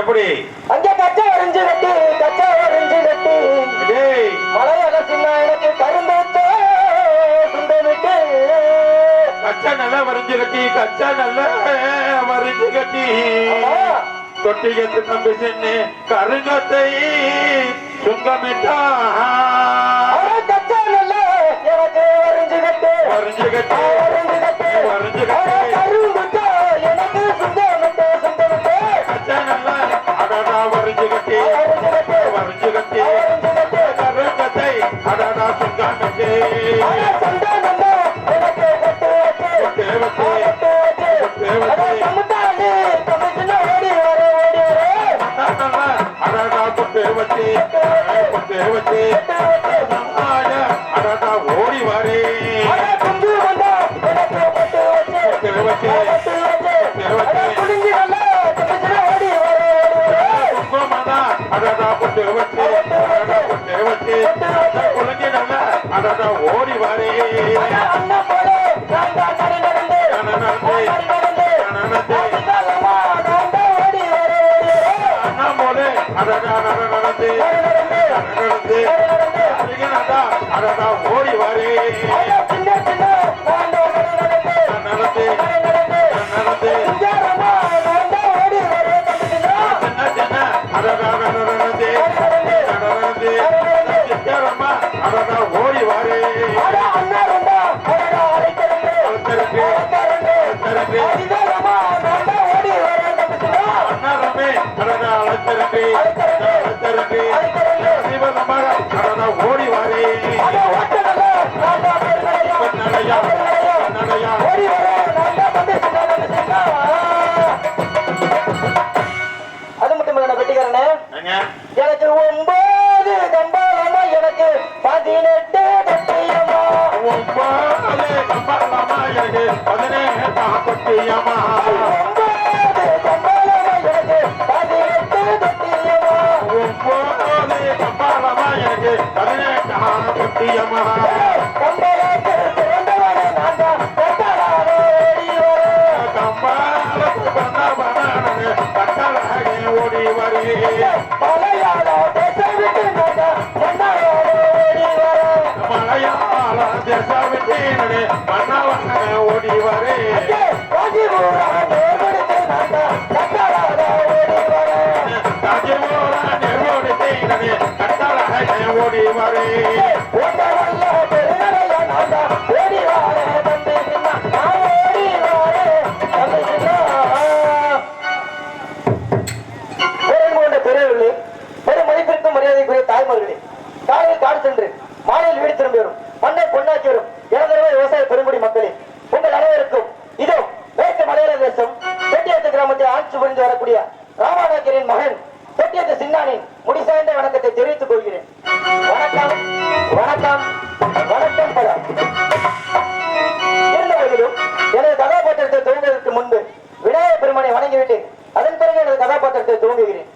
எப்படி அங்கே கச்சா வரைஞ்சு கட்டி மலையாள சின்ன எனக்கு கரும்பு சுண்ட விட்டு கச்சா நல்லா வரைஞ்சு கட்டி தொட்டிகத்து தம்பி சென்னு கருங்கத்தை சுங்கமிட்டா கச்சா நல்லா எனக்கு வரைஞ்சு கட்டி கரும்பு எனக்கு சுண்ட விட்டு கச்சா நல்லா அடடா வரைஞ்சு கட்டி கருங்கத்தை அடடா சுங்கமிட்டே ஓடி வாரே ஓடி வாரே ஓடி வாரே ஓடி வாரே ஓடி வாரே எனக்கு 9 கம்பாலமா எனக்கு 18 கட்டியம்மா 9 கம்பாலமா எனக்கு 18 கட்டியம்மா 9 கம்பாலமா எனக்கு 18 கட்டியம்மா 9 கம்பாலமா எனக்கு 18 கட்டியம்மா கம்பளத்து பிறந்தவனே நான் தான் கட்டளாரே ஓடி வரேன் கம்பாலத்து பிறந்தவனே கட்டளாரே ஓடி வரேன் மலையாள தேசம் விட்டு நான் தான் மன்னாரோடு ஓடி வரேன் மலையாள தேசம் விட்டு மன்னவனே ஓடி வரேன் காஞ்சிபுரா நேர்வெடுத்து நான் தான் கட்டளாரே ஓடி வரேன் காஞ்சிபுரா நேர்வெடுத்து கட்டளாரே ஓடி வரேன் ஓட்டவல்ல பெருநறைய நான் தான் ஓடி வரேன் தம்பி சின்ன நான் ஓடி வரேன் தம்பி சின்ன கொண்ட பெரியவர்களே பெரும் மதிப்பிற்கும் மரியாதைக்குரிய தாய்மார்களே காலையில் காடு சென்று மாலையில் வீடு திரும்பி வரும் மண்ணை பொன்னாக்கி வரும் எனதரவை விவசாய பெருங்குடி மக்களே உங்கள் அனைவருக்கும் இதோ மேற்கு மலையாள தேசம் செட்டியத்து கிராமத்தில் ஆட்சி புரிந்து வரக்கூடிய ராமாநாயக்கரின் மகன் செட்டியத்து சின்னானின் முடிசாய்ந்த வணக்கத்தை தெரிவித்துக் கொள்கிறேன் வணக்கம் வணக்கம் வணக்கம் பல இருந்த போதிலும் எனது கதாபாத்திரத்தை துவங்குவதற்கு முன்பு விநாயகர் பெருமானை வணங்கிவிட்டு அதன் பிறகு எனது கதாபாத்திரத்தை துவங்குகிறேன்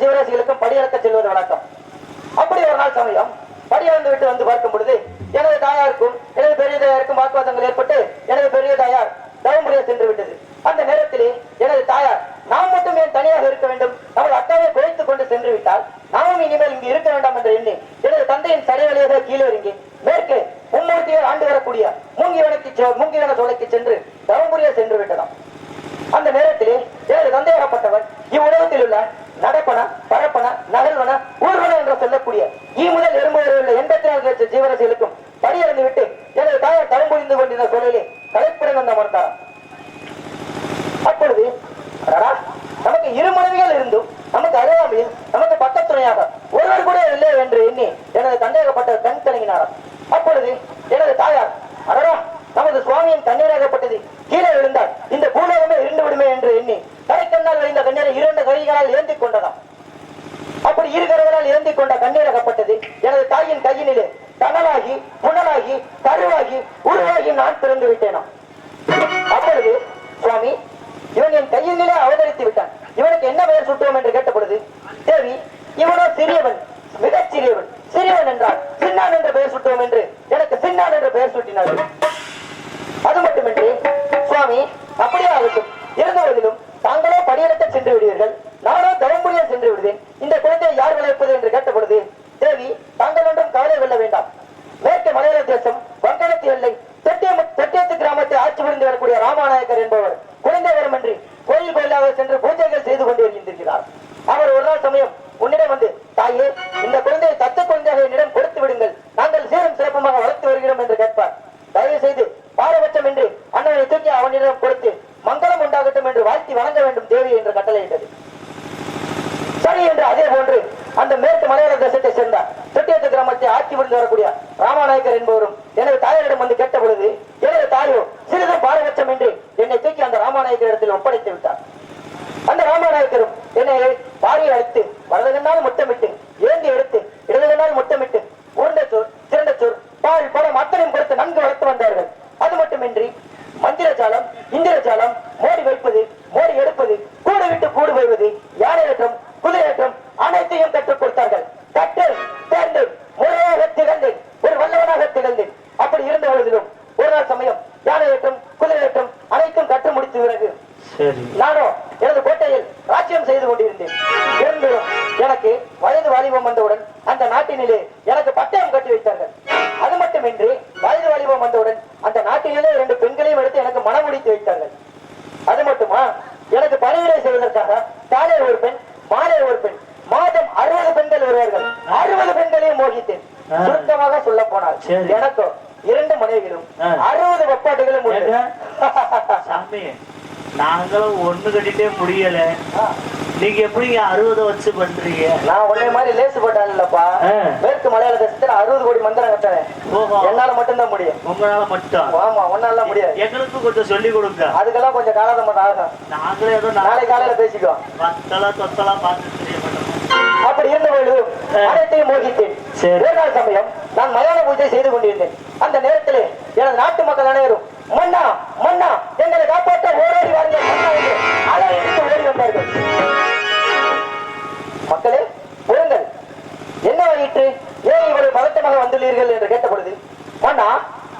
ஜீவராசிகளுக்கும் படியளக்க செல்வது வணக்கம். அப்படி ஒரு நாள் சமயம் படியளந்து விட்டு வந்து பார்க்கும் பொழுது எனது தாயாருக்கும் எனது பெரிய தாயாருக்கும் வாக்குவாதங்கள் ஏற்பட்டு எனது பெரிய சென்று விட்டது. அந்த நேரத்திலே எனது தாயார் நாம் மட்டும் ஏன் தனியாக இருக்க வேண்டும், நமது அக்காவை குறைத்துக் கொண்டு சென்று விட்டால் நாமும் இனிமேல் இங்கு இருக்க வேண்டாம் என்று எண்ணி எனது தந்தையின் சடை வழியாக கீழே இறங்கி மேற்கே மும்மூர்த்தியால் ஆண்டு வரக்கூடிய மூங்கிவன சோலைக்கு சென்று தவம்புரிய சென்று விட்டதாம். அந்த நேரத்திலே எனது தந்தையாகப்பட்டவர் இவ்வுலகத்தில் உள்ள நடப்பன, பரப்பன, நகழ்வன, ஊர்வன என்று சொல்லக்கூடிய முதல் எறும்பு வரை உள்ள 84 லட்சம் ஜீவராசிகளுக்கும் படியறிந்து விட்டு எனது தாயார் தவம் புரிந்து கொண்டிருந்த சூழலிலே கலைப்புடன் வந்து அமர்ந்தாராம். அப்பொழுது நமக்கு இரு மனைவிகள் இருந்தும் நமக்கு அருகாமையில் நமக்கு பக்கத்துணையாக ஒருவர் கூட இல்லை என்று எண்ணி எனது தந்தையாகப்பட்டவர் கண் கலங்கினாராம். அப்பொழுது எனது தாயார் அடரா நமது சுவாமியின் கண்ணீராகப்பட்டது கீழே விழுந்தால் இந்த பூலோகமே இருந்து விடுமே என்று எண்ணி கரைக்கண்ணால் விளைந்த கண்ணீரை 2 கைகளால் ஏந்தி கொண்டதாம். அப்படி 2 கரைகளால் ஏந்தி கொண்ட கண்ணீராகப்பட்டது எனது தாயின் கையினிலே தணலாகி புனலாகி கருவாகி உருவாகி நான் பிறந்து விட்டேனாம். அப்பொழுது சுவாமி இவன் என் கையினிலே அவதரித்து விட்டான், இவனுக்கு என்ன பெயர் சுட்டுவோம் என்று கேட்ட பொழுது தேவி இவனோ சிறியவன், மிகச் சிறியவன், சிறியவன் என்றால் சின்னான் என்ற பெயர் சுட்டுவோம் என்று எனக்கு சின்னான் என்ற பெயர் சூட்டினார்கள். அது மட்டுமின்றி சுவாமி அப்படியே ஆகட்டும், இருந்த போதிலும் தாங்களோ படியெடுக்க சென்று விடுவீர்கள், நானோ தவம்புரிய சென்று விடுவேன், இந்த குழந்தையை யார் விளைவிப்பது என்று கேட்ட பொழுது தேவி தாங்கள் ஒன்றும் கவலை கொள்ள வேண்டாம், மேற்கு மலையாள தேசம் வங்கடத்து எல்லை தொட்டியத்து கிராமத்தை ஆட்சி புரிந்து வரக்கூடிய ராமநாயக்கர் என்பவர் குழந்தை வரமின்றி கோயில் கோயிலாக சென்று பூஜைகள் செய்து கொண்டு இருந்திருக்கிறார். அவர் ஒரு நாள் சமயம் உன்னிடம் வந்து தாயே இந்த குழந்தையை தத்து குழந்தையாக என்னிடம் கொடுத்து விடுங்கள், நாங்கள் சீரும் சிறப்புமாக வளர்த்து வருகிறோம் என்று கேட்பார். தயவு செய்து பாரபட்சம் என்று அண்ணனை தூக்கி அவனிடம் கொடுத்து மங்களம் உண்டாகட்டும் என்று வாழ்த்தி வணங்க வேண்டும் தேவி என்று கட்டளையிட்டது. சரி என்று அதே போன்று அந்த மேற்கு மலையாள தேசத்தை சேர்ந்த தொட்டியத்து கிராமத்தை ஆட்சி புரிந்து வரக்கூடிய ராமநாயக்கர் என்பவரும் எனது தாயாரிடம் வந்து கேட்ட பொழுது எனது தாயோ சிறிதும் பாரபட்சம் என்று என்னை தூக்கி அந்த ராமநாயக்கர் இடத்தில் ஒப்படைத்து விட்டார். அந்த ராமநாயக்கரும் என்னை பாரியை அழைத்து வலதுகண்ணால் முத்தமிட்டு ஏந்தி எடுத்து இடதுகண்ணால் முத்தமிட்டு உருண்டச்சோர் திரண்டச்சோர் பால் பழம் அத்தனையும் கொடுத்து நன்கு வளர்த்து வந்தார்கள். அது மட்டுமின்றி மந்திரஜாலம், இந்திரஜாலம், மோடி வைப்பது, மோடி எடுப்பது, கூடு விட்டு கூடு போய்வது, யானையேற்றம், குதிரையேற்றம் அனைத்தையும் கற்றுக் கொடுத்தார்கள். கற்று தேர்ந்து முறையாக திகழ்ந்தேன், ஒரு வல்லவனாக திகழ்ந்தேன். அப்படி இருந்த பொழுதிலும் ஒரு நாள் சமயம் யானையேற்றம், குதிரையேற்றம் அனைத்தும் கற்று முடித்த பிறகு நானோ எனது கோட்டையில் ராஜ்யம் செய்து கொண்டிருந்தேன். இருந்தும் எனக்கு வயது வாலிபம் வந்தவுடன் அந்த நாட்டினிலே எனக்கு பட்டயம் கட்டி வைத்தார்கள். அது மட்டுமின்றி வயது வாலிபம் வந்தவுடன் அந்த நாட்டினிலே 2 பெண்களையும் எடுத்து எனக்கு மனம் முடித்து வைத்தார்கள். அது மட்டுமா, எனக்கு பணிவிடை செய்வதற்காக காலை ஒரு பெண், மாலை ஒரு பெண், மாதம் 60 பெண்கள் வருவார்கள். 60 பெண்களையும் மோகித்தேன். சுருக்கமாக சொல்ல போனால் எனக்கு 2 மனைவிகளும் 60 வப்பாட்டுகளும் உண்டு. நாங்களும் ஒண்ணு கட்டிட்டே முடியல, நீங்க எப்படி 60 வச்சு பண்றீங்க? நான் உன்னை மாதிரி லேசு போட்டான் இல்லப்பா. மேற்கு மலையாள தேசத்துல 60 கோடி மந்திரம் கட்டுறேன். என்னால மட்டும்தான் முடியும். உங்களால மட்டும்? ஆமா, உன்னால முடியாது. எங்களுக்கு கொஞ்சம் சொல்லி கொடுங்க. அதுக்கெல்லாம் கொஞ்சம் காலதாமதம் ஆகும். நாங்களே ஏதோ நாளை காலையில பேசிக்குவோம். வத்தலா தொத்தலா பார்த்து தெரிய மாட்டோம். அப்படி இருந்த பொழுது அனைத்தையும் மோகித்தேன். ஒரு நாள் சமயம் நான் மயான பூஜை செய்து கொண்டிருந்தேன். அந்த நேரத்திலே எனது நாட்டு மக்கள் அனைவரும் மன்னா மன்னா எங்களை காப்பாற்ற ஓடோடி வாருங்கள் மன்னா என்று அலையடித்து ஓடி வந்தார்கள். மக்களே பொருங்கள், என்ன வகிற்று, ஏன் இவ்வளவு பதட்டமாக வந்துள்ளீர்கள் என்று கேட்ட பொழுது மன்னா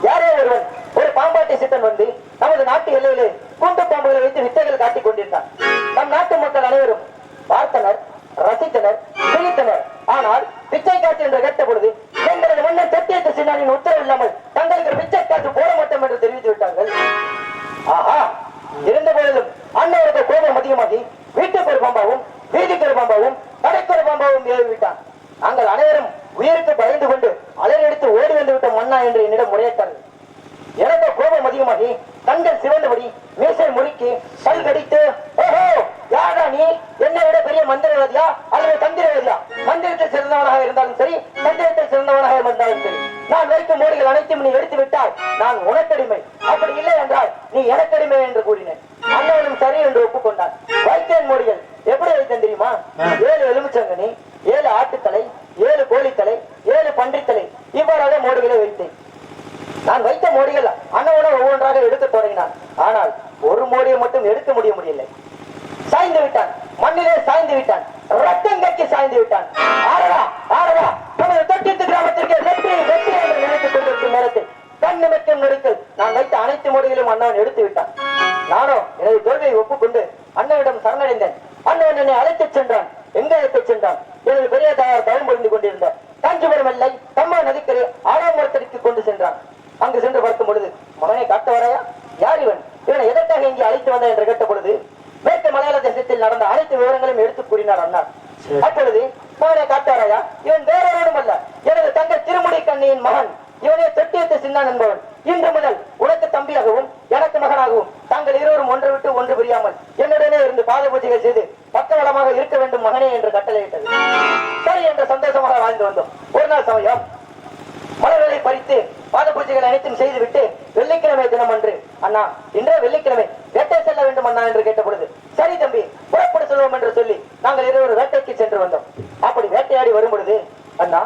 யாரோ ஒருவன் ஒரு பாம்பாட்டி சித்தன் வந்து நமது நாட்டு எல்லையிலே கூண்டு பாம்புகளை வைத்து வித்தைகள் காட்டிக் கொண்டிருந்தான். நம் நாட்டு மக்கள் அனைவரும் பார்த்தனர், ரசித்தனர், சிரித்தனர். ஆனால் பிச்சை காட்சி என்று கேட்ட பொழுது எங்களது மன்னன் தொட்டியத்து சின்னானின் உத்தரவு இல்லாமல் தங்களுக்கு பிச்சை காட்சி போட மாட்டோம் என்று தெரிவித்து விட்டார்கள். ஆஹா, இருந்த பொழுதும் அண்ணனுக்கு கோபம் அதிகமாகி வீட்டுக்கு ஒரு பாம்பாவும் வீதிக்கு ஒரு பாம்பாவும் கடைக்கு ஒரு பாம்பாவும் ஏறிவிட்டான். நாங்கள் அனைவரும் உயிருக்கு பயந்து கொண்டு அலையெடுத்து ஓடி வந்து விட்ட மன்னா என்று என்னிடம் முறையிட்டார்கள். எனக்கு கோபம் அதிகமாகி கண்கள் சிவந்தபடி மீசை முறுக்கி பல் கடித்து, ஓஹோ யாரா நீ, என்னை விட பெரிய மந்திரவாதியா அல்லது தந்திரவாதியா? மந்திரத்தில் சிறந்தவனாக இருந்தாலும் சரி, தந்திரத்தில் சிறந்தவனாக இருந்தாலும் சரி, நான் வைக்கும் மோடிகள் அனைத்தும் நீ எடுத்து விட்டால் நான் உனக்கடிமை, அப்படி இல்லை என்றால் நீ எனக்கடிமை என்று கூறினேன். அண்ணனும் சரி என்று ஒப்புக்கொண்டார். வைத்தேன் மோடிகள் எப்படி வைத்தேன் தெரியுமா? 7 எலுமிச்சங்கனி, 7 ஆட்டுத்தலை, 7 கோழித்தலை, 7 பன்றித்தலை, இவ்வாறாக மோடிகளை வைத்தேன். நான் வைத்த மோடிகள் அண்ணனோட ஒவ்வொன்றாக எடுக்க தொடங்கினான். ஆனால் ஒரு மோடியை மட்டும் எடுக்க முடியவில்லை. சாய்ந்து விட்டான், மண்ணிலே சாய்ந்து விட்டான், ரத்தம் கக்கி சாய்ந்து விட்டான். ஆரடா ஆரடா, நமது தொட்டியத்து கிராமத்திற்கு வெற்றி வெற்றி என்று நினைத்துக் கொண்டிருக்கும் நேரத்தில் கண் நிமிக்கும் நெருக்கல் நான் வைத்த அனைத்து மொழிகளும் அண்ணன் எடுத்து விட்டான். நானோ எனது தோல்வியை ஒப்புக்கொண்டு அண்ணனிடம் சரணடைந்தேன். அண்ணன் என்னை அழைத்துச் சென்றான். எங்க அழைத்துச் சென்றான்? எனது பெரிய தாயார் தவம் புரிந்து கொண்டிருந்த காஞ்சிபுரம் எல்லை கம்மா நதிக்கரை ஆடாமரத்திற்கு கொண்டு சென்றான். அங்கு சென்று பார்க்கும் பொழுது, மகனை காட்ட வரையா? யார் இவன்? இவனை எதற்காக இங்கே அழைத்து வந்தான் என்று கேட்ட பொழுது மேற்கு மலையாள தேசத்தில் நடந்த அனைத்து விவரங்களையும் எடுத்து கூறினார் அண்ணார். அப்பொழுது, மகனை காட்டாராயா? இவன் வேறொருவனும் அல்ல, எனது தங்க திருமுடி கண்ணியின் மகன். இவனே தொட்டியத்து சின்னான் என்பவன். இன்று முதல் உனக்கு தம்பியாகவும் எனக்கு மகனாகவும் தாங்கள் இருவரும் ஒன்று விட்டு ஒன்று புரியாமல் என்னுடனே இருந்து பாத பூஜைகள் செய்து பக்கவளமாக இருக்க வேண்டும் மகனே என்று கட்டளையிட்டது. சரி என்ற சந்தோஷமாக வாழ்ந்து வந்தோம். ஒரு நாள் சமயம் மலர்களை பறித்து பாத பூஜைகள் அனைத்தும் செய்துவிட்டு வெள்ளிக்கிழமை தினம் அன்று, அண்ணா இன்றே வெள்ளிக்கிழமை வேட்டை செல்ல வேண்டும் அண்ணா என்று கேட்ட பொழுது, சரி தம்பி புறப்பட செல்வோம் என்று சொல்லி நாங்கள் இருவரும் வேட்டைக்கு சென்று வந்தோம். அப்படி வேட்டையாடி வரும் பொழுது, அண்ணா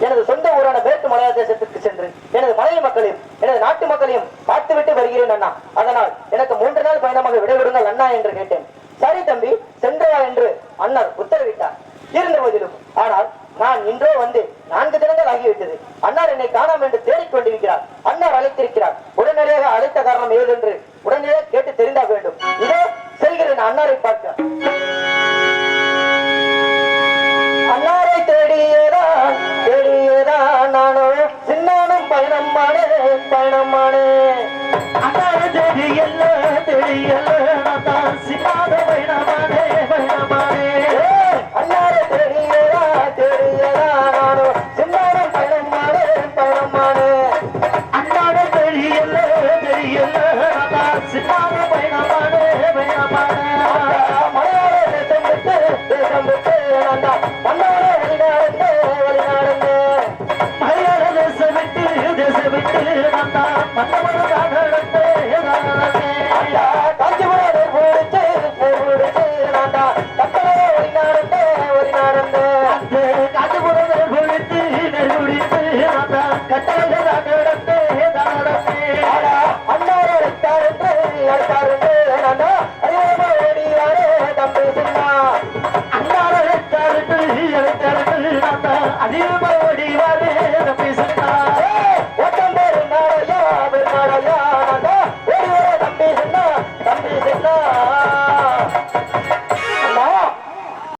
எனது சொந்த ஊரான மேற்கு மலையாள தேசத்திற்கு சென்று எனது மலைய மக்களையும் எனது நாட்டு மக்களையும் பார்த்துவிட்டு வருகிறேன் அண்ணா. அதனால் எனக்கு 3 நாள் பயணமாக விடைவிடுங்கள் அண்ணா என்று கேட்டேன். சரி தம்பி சென்று வா என்று அண்ணர் உத்தரவிட்டார். இருந்த போதிலும் ஆனால் நான் இன்றோ வந்து 4 தினங்கள் ஆகிவிட்டது. அண்ணார் என்னை காணாமல் என்று தேடிக்கொண்டிருக்கிறார். அண்ணார் அழைத்திருக்கிறார். உடனடியாக அழைத்த காரணம் ஏது என்று உடனடியாக கேட்டு தெரிந்தாக வேண்டும். இதோ செல்கிறேன் அண்ணாரை பார்க்க. அண்ணாரை தேடியேதான் நானோ சின்னானும் பயணமானே அண்ணாரை தெரியல நான் சின்னாத பயணமானே அண்ணாரை தேடியேதா நானோ சின்னானும் பயணமானே அண்ணாரை தெரியல நான் சின்னாத பயணமானே மலையாள தேசம் விட்டு நான்டா மன்னோட வெளிநாடுங்க மலையாள தேசம் விட்டு நான் மன்னவனாக அண்ணா காஞ்சிபுரம் போடுச்சு நான்டா கட்டளை வெளிநாடுங்க காஞ்சிபுரம் குளித்து நெருடித்து அண்ணாரை அழைத்தாரு நான்டா அறியாம ஓடியாரே தம்பி சின்னா அதிகமாக ஓடிவார்